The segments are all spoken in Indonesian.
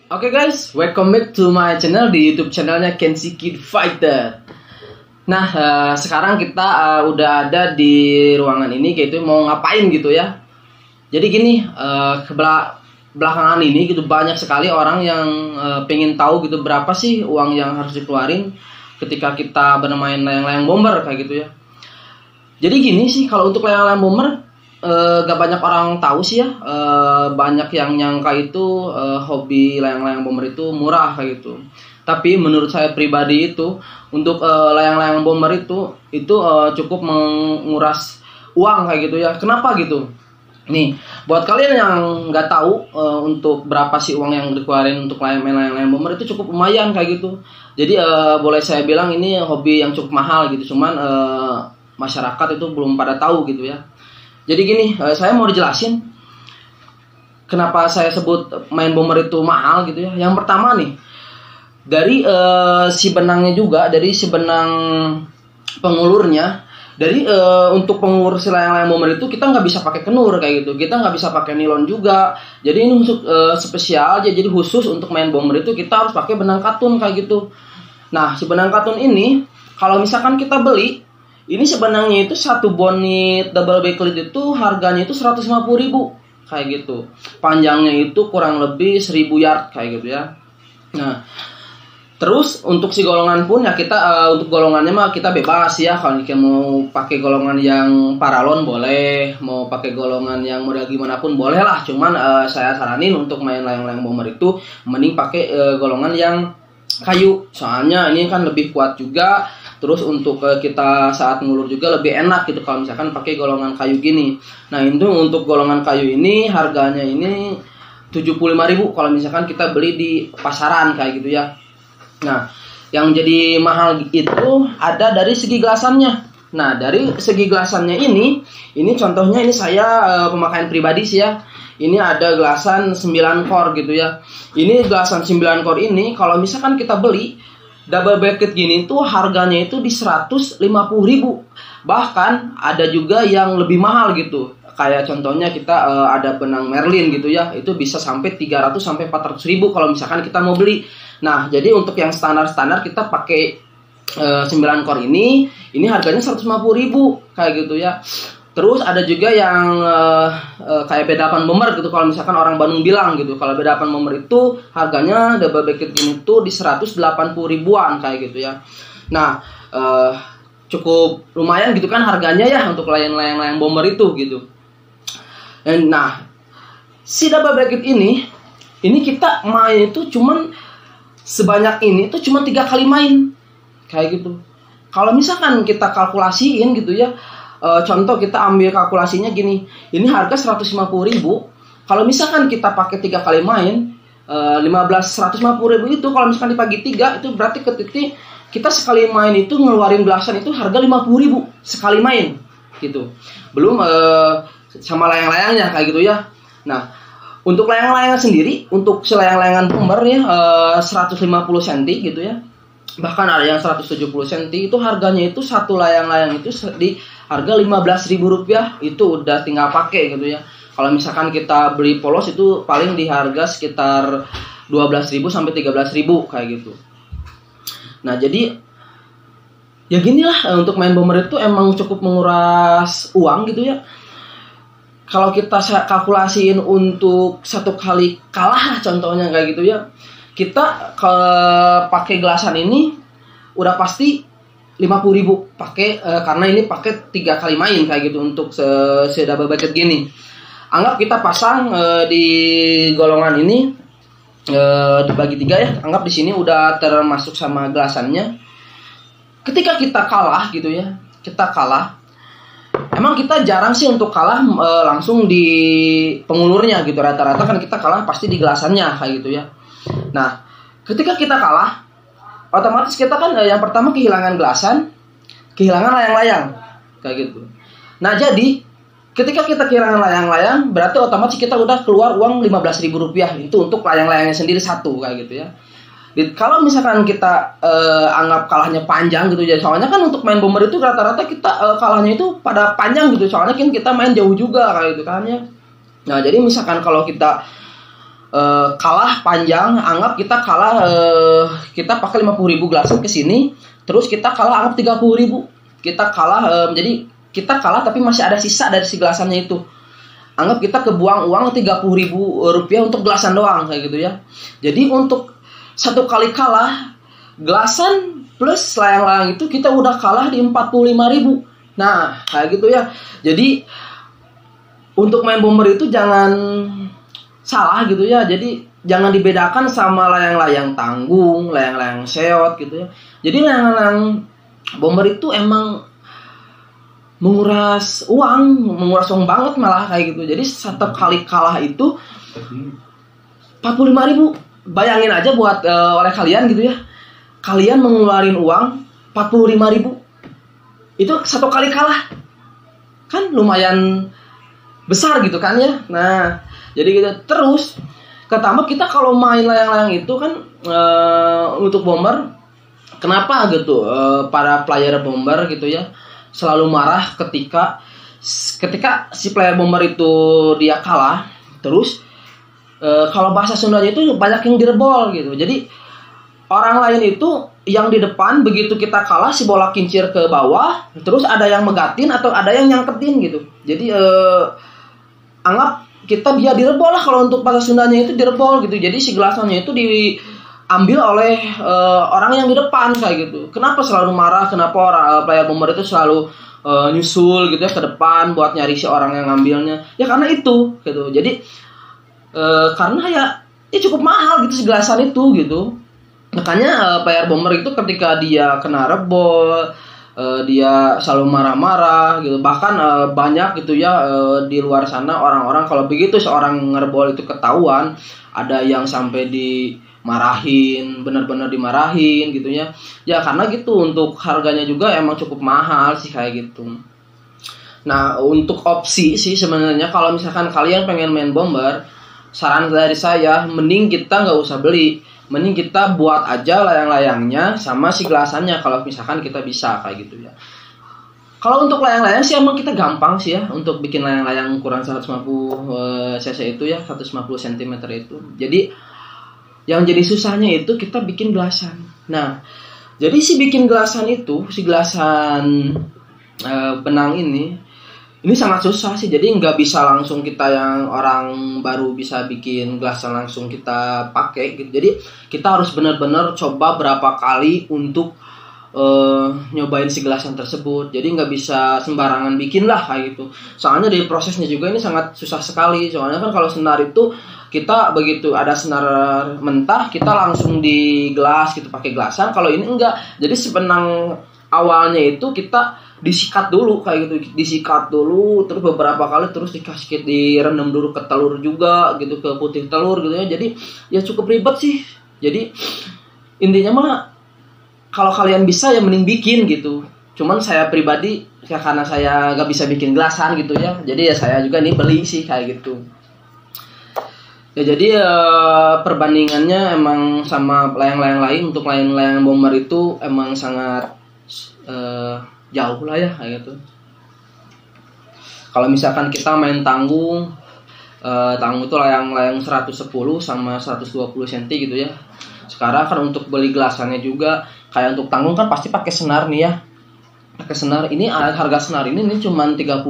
Oke guys, welcome back to my channel di YouTube channelnya Kenshi Kid Fighter. Nah, sekarang kita udah ada di ruangan ini, gitu mau ngapain gitu ya. Jadi gini, belakangan ini gitu banyak sekali orang yang pengen tahu gitu berapa sih uang yang harus dikeluarin ketika kita bermain layang-layang bomber kayak gitu ya. Jadi gini sih, kalau untuk layang-layang bomber gak banyak orang tahu sih ya. Banyak yang nyangka itu hobi layang-layang bomber itu murah kayak gitu. Tapi menurut saya pribadi itu untuk layang-layang bomber itu cukup menguras uang kayak gitu ya. Kenapa gitu? Nih, buat kalian yang nggak tahu untuk berapa sih uang yang dikeluarin untuk layang-layang bomber itu cukup lumayan kayak gitu. Jadi boleh saya bilang ini hobi yang cukup mahal gitu. Cuman masyarakat itu belum pada tahu gitu ya. Jadi gini, saya mau dijelasin kenapa saya sebut main bomber itu mahal gitu ya. Yang pertama nih, dari si benangnya juga, dari si benang pengulurnya. Dari untuk pengulur si layang-layang bomber itu kita nggak bisa pakai kenur kayak gitu. Kita nggak bisa pakai nilon juga. Jadi ini untuk spesial aja. Jadi khusus untuk main bomber itu kita harus pakai benang katun kayak gitu. Nah, si benang katun ini kalau misalkan kita beli, ini sebenarnya itu satu bonnet double backlit itu harganya itu 150.000 kayak gitu. Panjangnya itu kurang lebih 1000 yard kayak gitu ya. Nah, terus untuk si golongan pun ya kita untuk golongannya mah kita bebas ya. Kalau kita mau pakai golongan yang paralon boleh, mau pakai golongan yang model gimana pun boleh lah. Cuman saya saranin untuk main layang-layang bomber itu mending pakai golongan yang kayu. Soalnya ini kan lebih kuat juga. Terus untuk kita saat ngulur juga lebih enak gitu kalau misalkan pakai golongan kayu gini. Nah, itu untuk golongan kayu ini harganya ini 75.000 kalau misalkan kita beli di pasaran kayak gitu ya. Nah, yang jadi mahal itu ada dari segi gelasannya. Nah, dari segi gelasannya ini contohnya ini saya pemakaian pribadi sih ya. Ini ada gelasan 9 core gitu ya. Ini gelasan 9 core ini kalau misalkan kita beli double bracket gini tuh harganya itu di 150.000. Bahkan ada juga yang lebih mahal gitu. Kayak contohnya kita ada benang Merlin gitu ya. Itu bisa sampai 300 sampai 400.000 kalau misalkan kita mau beli. Nah, jadi untuk yang standar-standar kita pakai 9 core ini harganya 150.000 kayak gitu ya. Terus ada juga yang kayak B8 bomber gitu. Kalau misalkan orang Bandung bilang gitu, kalau B8 bomber itu harganya double bracket gini tuh di 180.000-an kayak gitu ya. Nah, cukup lumayan gitu kan harganya ya untuk layang-layang bomber itu gitu. Nah, si double bracket ini kita main itu cuman sebanyak ini tuh cuman 3 kali main kayak gitu. Kalau misalkan kita kalkulasiin gitu ya, contoh kita ambil kalkulasinya gini, ini harga 150.000. Kalau misalkan kita pakai 3 kali main, 150.000 itu kalau misalkan dibagi 3 itu berarti kita sekali main itu ngeluarin belasan itu harga 50.000 sekali main gitu. Belum sama layang-layangnya kayak gitu ya. Nah, untuk layang-layangan sendiri, untuk selayang-layangan bomber ya 150 cm gitu ya. Bahkan ada yang 170 cm itu harganya itu satu layang-layang itu di harga 15.000 rupiah. Itu udah tinggal pakai gitu ya. Kalau misalkan kita beli polos itu paling di harga sekitar 12.000 sampai 13.000 kayak gitu. Nah, jadi ya ginilah untuk main bomber itu emang cukup menguras uang gitu ya. Kalau kita kalkulasiin untuk satu kali kalah contohnya kayak gitu ya, kita pakai gelasan ini udah pasti 50.000 pakai karena ini pakai 3 kali main kayak gitu untuk double bracket gini. Anggap kita pasang di golongan ini dibagi 3 ya. Anggap di sini udah termasuk sama gelasannya. Ketika kita kalah gitu ya, emang kita jarang sih untuk kalah langsung di pengulurnya gitu. Rata-rata kan kita kalah pasti di gelasannya kayak gitu ya. Nah, ketika kita kalah, otomatis kita kan yang pertama kehilangan gelasan, kehilangan layang-layang kayak gitu. Nah, jadi ketika kita kehilangan layang-layang, berarti otomatis kita udah keluar uang 15.000 rupiah itu untuk layang-layangnya sendiri satu kayak gitu ya. Kalau misalkan kita anggap kalahnya panjang gitu ya, soalnya kan untuk main bomber itu rata-rata kita kalahnya itu pada panjang gitu, soalnya kan kita main jauh juga kayak gitu kan ya. Nah, jadi misalkan kalau kita kalah panjang, anggap kita kalah, kita pakai 50.000 gelasan ke sini, terus kita kalah anggap 30.000. Kita kalah, jadi kita kalah tapi masih ada sisa dari si gelasannya itu. Anggap kita kebuang uang 30.000 rupiah untuk gelasan doang kayak gitu ya. Jadi untuk satu kali kalah gelasan plus layang-layang itu kita udah kalah di 45.000. Nah kayak gitu ya. Jadi untuk main bomber itu jangan salah gitu ya. Jadi jangan dibedakan sama layang-layang tanggung, layang-layang seot gitu ya. Jadi layang-layang bomber itu emang menguras uang banget malah kayak gitu. Jadi satu kali kalah itu 45.000. Bayangin aja buat oleh kalian gitu ya. Kalian mengeluarin uang 45.000. Itu satu kali kalah. Kan lumayan besar gitu kan ya. Nah, jadi gitu terus ketambah kita kalau main layang-layang itu kan untuk bomber, kenapa gitu para player bomber gitu ya selalu marah ketika si player bomber itu dia kalah. Terus kalau bahasa Sundanya itu banyak yang direbol gitu. Jadi orang lain itu yang di depan begitu kita kalah si bola kincir ke bawah, terus ada yang megatin atau ada yang nyangketin gitu. Jadi anggap kita dia direbol lah, kalau untuk bahasa Sundanya itu direbol gitu. Jadi si gelasannya itu diambil oleh orang yang di depan kayak gitu. Kenapa selalu marah? Kenapa orang player bomber itu selalu nyusul gitu ya ke depan buat nyari si orang yang ngambilnya? Ya karena itu gitu. Jadi karena ya cukup mahal gitu si gelasan itu gitu. Makanya player bomber itu ketika dia kena rebol, dia selalu marah-marah gitu. Bahkan banyak gitu ya di luar sana orang-orang kalau begitu seorang ngerebol itu ketahuan, ada yang sampai dimarahin, benar-benar dimarahin gitu ya. Ya karena gitu untuk harganya juga emang cukup mahal sih kayak gitu. Nah untuk opsi sih sebenarnya kalau misalkan kalian pengen main bomber, saran dari saya mending kita nggak usah beli. Mending kita buat aja layang-layangnya sama si gelasannya kalau misalkan kita bisa kayak gitu ya. Kalau untuk layang-layang sih emang kita gampang sih ya untuk bikin layang-layang ukuran 150 cc itu ya, 150 cm itu. Jadi yang jadi susahnya itu kita bikin gelasan. Nah, jadi si bikin gelasan itu, si gelasan benang ini sangat susah sih. Jadi nggak bisa langsung kita yang orang baru bisa bikin gelasan langsung kita pakai gitu. Jadi kita harus benar-benar coba berapa kali untuk nyobain si gelasan tersebut. Jadi nggak bisa sembarangan bikin lah kayak gitu. Soalnya dari prosesnya juga ini sangat susah sekali. Soalnya kan kalau senar itu kita begitu ada senar mentah kita langsung di gelas gitu pakai gelasan. Kalau ini enggak. Jadi sebenang awalnya itu kita disikat dulu kayak gitu, disikat dulu terus beberapa kali terus dikasih direndam dulu ke telur juga gitu, ke putih telur gitu ya. Jadi ya cukup ribet sih. Jadi intinya mah kalau kalian bisa ya mending bikin gitu. Cuman saya pribadi ya karena saya gak bisa bikin gelasan gitu ya, jadi ya saya juga nih beli sih kayak gitu ya. Jadi perbandingannya emang sama layang-layang lain. Untuk layang-layang bomber itu emang sangat jauh lah ya kayak gitu. Kalau misalkan kita main tanggung, tanggung itu layang-layang 110 sama 120 cm gitu ya. Sekarang kan untuk beli gelasannya juga kayak untuk tanggung kan pasti pakai senar nih ya. Pakai senar ini harga senar ini cuma 30.000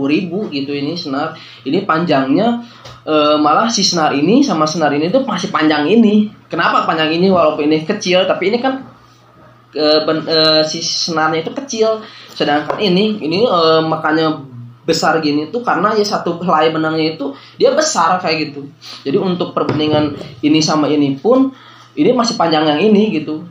gitu ini senar. Ini panjangnya malah si senar ini sama senar ini tuh masih panjang ini. Kenapa panjang ini walaupun ini kecil, tapi ini kan si senarnya itu kecil, sedangkan ini makanya besar gini tuh karena ya satu helai benangnya itu dia besar kayak gitu. Jadi untuk perbandingan ini sama ini pun ini masih panjang yang ini gitu.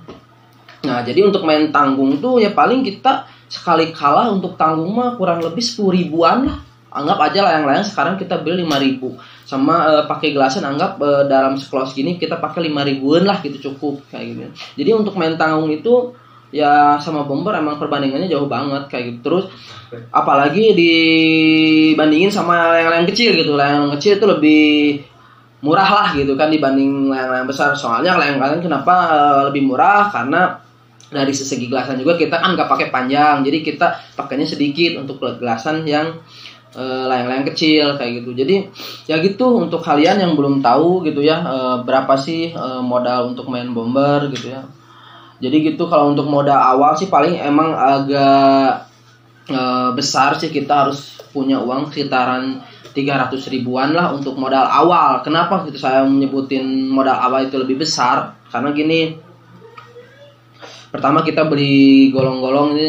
Nah jadi untuk main tanggung tuh ya paling kita sekali kalah untuk tanggung mah kurang lebih 10.000-an lah. Anggap aja layang-layang sekarang kita beli 5.000 sama pakai gelasan anggap dalam sekelas gini kita pakai 5.000-an lah gitu, cukup kayak gitu. Jadi untuk main tanggung itu ya sama bomber emang perbandingannya jauh banget kayak gitu. Terus apalagi dibandingin sama layang-layang kecil gitu. Layang-layang kecil itu lebih murah lah gitu kan dibanding layang-layang besar. Soalnya layang-layang kenapa lebih murah? Karena dari segi gelasan juga kita kan nggak pakai panjang, jadi kita pakainya sedikit untuk gelasan yang layang-layang kecil kayak gitu. Jadi ya gitu untuk kalian yang belum tahu gitu ya, berapa sih modal untuk main bomber gitu ya. Jadi gitu, kalau untuk modal awal sih paling emang agak besar sih, kita harus punya uang sekitaran 300 ribuan lah untuk modal awal. Kenapa gitu saya menyebutin modal awal itu lebih besar? Karena gini, pertama kita beli golong-golong ini,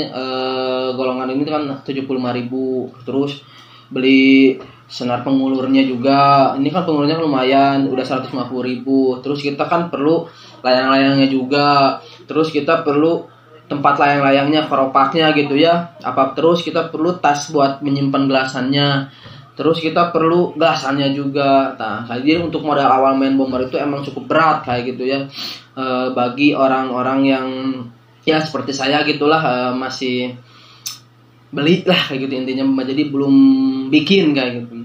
golongan ini kan 75.000, terus beli senar pengulurnya juga, ini kan pengulurnya lumayan, udah 150.000. Terus kita kan perlu layang-layangnya juga, terus kita perlu tempat layang-layangnya, keropaknya gitu ya. Terus kita perlu tas buat menyimpan gelasannya, terus kita perlu gelasannya juga. Nah, jadi untuk modal awal main bomber itu emang cukup berat kayak gitu ya, bagi orang-orang yang ya seperti saya gitulah, masih beli lah kayak gitu intinya, jadi belum bikin kayak gitu.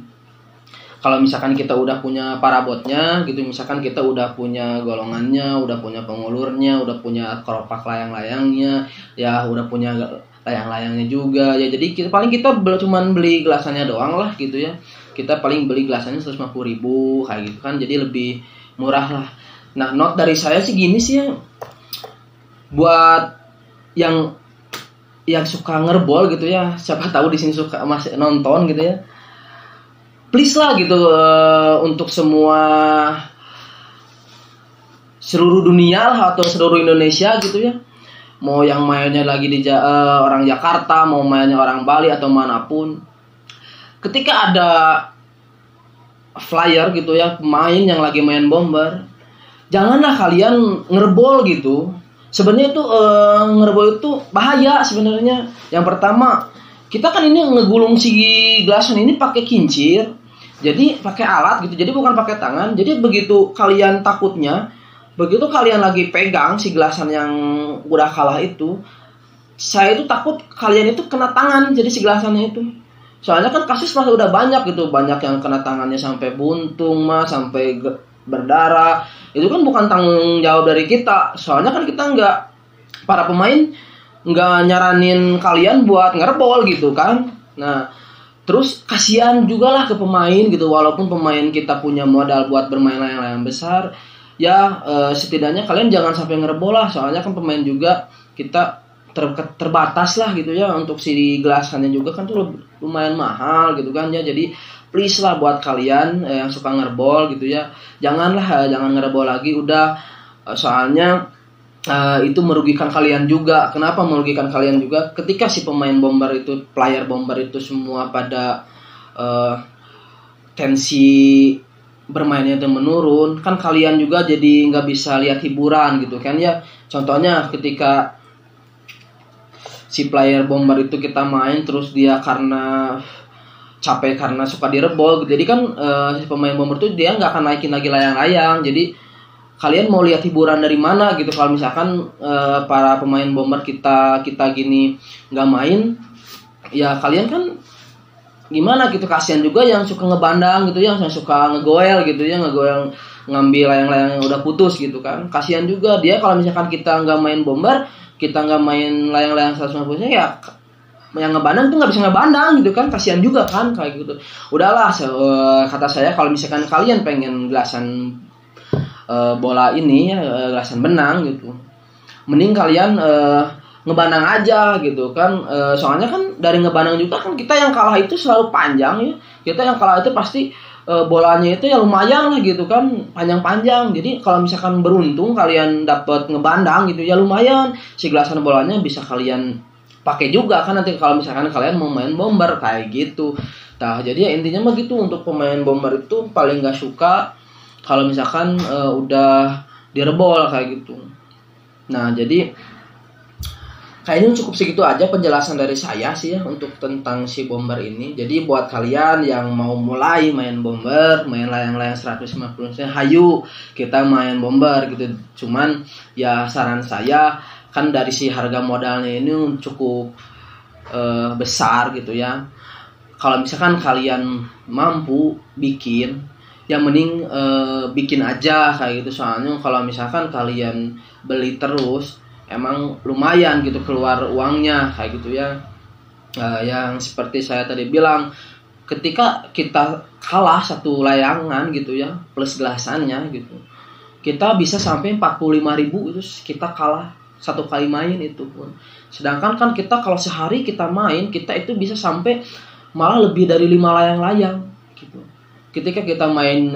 Kalau misalkan kita udah punya parabotnya gitu, misalkan kita udah punya golongannya, udah punya pengulurnya, udah punya keropak layang-layangnya, ya udah punya layang-layangnya juga ya. Jadi kita cuman beli gelasannya doang lah gitu ya. Kita paling beli gelasannya 150.000 kayak gitu kan, jadi lebih murah lah. Nah, note dari saya sih gini sih ya, buat yang suka ngerbol gitu ya, siapa tahu di sini suka masih nonton gitu ya, please lah gitu, untuk seluruh dunia lah atau seluruh Indonesia gitu ya, mau yang mainnya lagi di orang Jakarta, mau mainnya orang Bali atau manapun, ketika ada flyer gitu ya, pemain yang lagi main bomber, janganlah kalian ngerbol gitu. Sebenarnya itu ngerebol itu bahaya sebenarnya. Yang pertama, kita kan ini ngegulung si gelasan ini pakai kincir, jadi pakai alat gitu, jadi bukan pakai tangan. Jadi begitu kalian lagi pegang si gelasan yang udah kalah itu, saya itu takut kalian itu kena tangan jadi si gelasannya itu. Soalnya kan kasus masih udah banyak gitu, banyak yang kena tangannya sampai buntung sampai berdarah. Itu kan bukan tanggung jawab dari kita, soalnya kan kita para pemain nggak nyaranin kalian buat ngerebol gitu kan. Nah, terus kasihan juga lah ke pemain gitu, walaupun pemain kita punya modal buat bermain layang-layang besar ya, setidaknya kalian jangan sampai ngerebol lah, soalnya kan pemain juga kita terbatas lah gitu ya, untuk si gelasannya juga kan tuh lumayan mahal gitu kan ya. Jadi please lah buat kalian yang suka ngerbol gitu ya, jangan ngerebol lagi udah, soalnya itu merugikan kalian juga. Kenapa merugikan kalian juga? Ketika si player bomber itu semua pada tensi bermainnya itu menurun, kan kalian juga jadi nggak bisa lihat hiburan gitu kan ya. Contohnya ketika si player bomber itu kita main, terus dia karena capek karena suka direbol, jadi kan si pemain bomber tuh dia nggak akan naikin lagi layang-layang. Jadi kalian mau lihat hiburan dari mana gitu kalau misalkan para pemain bomber kita gini nggak main, ya kalian kan gimana gitu, kasihan juga yang suka ngebandang gitu, yang suka ngegoel gitu ya, ngambil layang-layang yang udah putus gitu kan, kasihan juga dia. Kalau misalkan kita nggak main bomber, kita nggak main layang-layang 150-nya, ya yang ngebandang tuh nggak bisa ngebandang gitu kan, kasihan juga kan kayak gitu. Udahlah, kata saya kalau misalkan kalian pengen gelasan bola ini ya, gelasan benang gitu, mending kalian ngebandang aja gitu kan. Soalnya kan dari ngebandang juga kan kita yang kalah itu selalu panjang ya, kita yang kalah itu pasti bolanya itu ya lumayan lah gitu kan, panjang-panjang. Jadi kalau misalkan beruntung kalian dapat ngebandang gitu ya, lumayan si gelasan bolanya bisa kalian pakai juga kan nanti kalau misalkan kalian mau main bomber kayak gitu. Nah, jadi ya intinya mah gitu, untuk pemain bomber itu paling nggak suka kalau misalkan udah direbol kayak gitu. Nah, jadi kayaknya cukup segitu aja penjelasan dari saya sih ya untuk tentang si bomber ini. Jadi buat kalian yang mau mulai main bomber, main layang-layang 150, hayu kita main bomber gitu. Cuman ya saran saya kan dari si harga modalnya ini cukup besar gitu ya. Kalau misalkan kalian mampu bikin, ya mending bikin aja kayak gitu. Soalnya kalau misalkan kalian beli terus, emang lumayan gitu keluar uangnya kayak gitu ya. Yang seperti saya tadi bilang, ketika kita kalah satu layangan gitu ya, plus gelasannya gitu, kita bisa sampai 45.000 itu kita kalah satu kali main itu pun. Sedangkan kan kita kalau sehari kita main, kita itu bisa sampai malah lebih dari 5 layang-layang gitu. Ketika kita main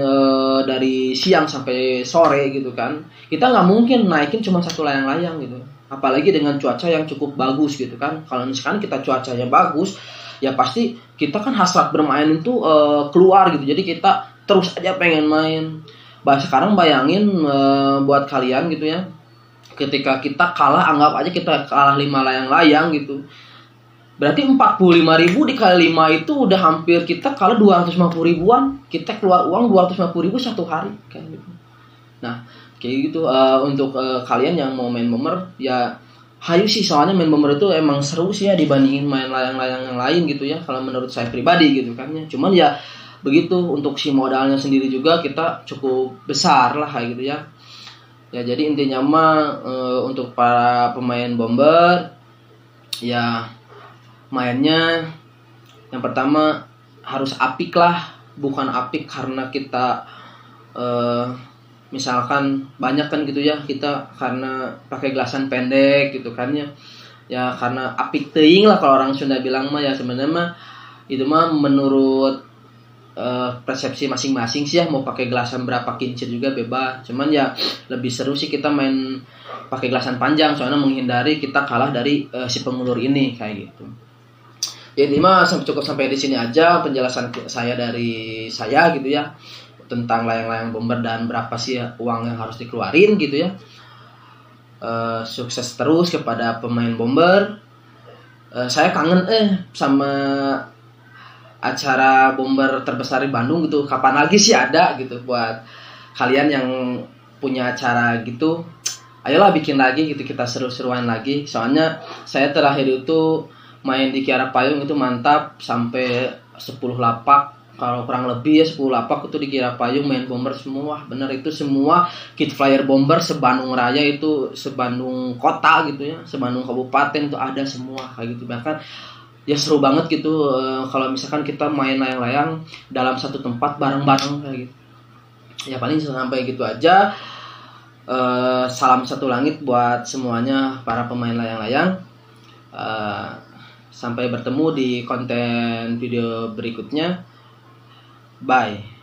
dari siang sampai sore gitu kan, kita nggak mungkin naikin cuma satu layang-layang gitu. Apalagi dengan cuaca yang cukup bagus gitu kan. Kalau misalkan kita cuacanya bagus, ya pasti kita kan hasrat bermain itu keluar gitu. Jadi kita terus aja pengen main. Sekarang bayangin buat kalian gitu ya, ketika kita kalah, anggap aja kita kalah 5 layang-layang gitu, berarti 45.000 dikali 5 itu udah hampir kita kalah 250.000-an. Kita keluar uang 250.000 satu hari kayak gitu. Nah kayak gitu. Untuk kalian yang mau main bomber ya hayu sih, soalnya main bomber itu emang seru sih ya dibandingin main layang-layang yang lain gitu ya, kalau menurut saya pribadi gitu kan ya. Cuman ya begitu, untuk si modalnya sendiri juga kita cukup besar lah kayak gitu ya. Ya jadi intinya mah untuk para pemain bomber ya, mainnya yang pertama harus apik lah. Bukan apik karena kita misalkan banyak kan gitu ya, kita karena pakai gelasan pendek gitu kan ya. Ya karena apik teuing lah kalau orang Sunda bilang mah ya. Sebenarnya mah itu mah menurut persepsi masing-masing sih ya, mau pakai gelasan berapa kincir juga bebas. Cuman ya lebih seru sih kita main pakai gelasan panjang, soalnya menghindari kita kalah dari si pengulur ini kayak gitu. Ya ini mah cukup sampai di sini aja penjelasan saya dari saya gitu ya, tentang layang-layang bomber dan berapa sih uang yang harus dikeluarin gitu ya. Sukses terus kepada pemain bomber. Saya kangen sama acara bomber terbesar di Bandung gitu. Kapan lagi sih ada gitu buat kalian yang punya acara gitu. Ayolah bikin lagi gitu, kita seru-seruan lagi. Soalnya saya terakhir itu main di Kiara Payung itu mantap sampai 10 lapak. Kalau kurang lebih ya 10 lapak itu di Kiara Payung main bomber semua. Bener itu semua kit flyer bomber se-Bandung Raya itu, se-Bandung kota gitu ya, se-Bandung kabupaten itu ada semua kayak gitu. Bahkan ya seru banget gitu kalau misalkan kita main layang-layang dalam satu tempat bareng-bareng kayak gitu. Ya paling sampai gitu aja. Salam satu langit buat semuanya para pemain layang-layang. Sampai bertemu di konten video berikutnya. Bye.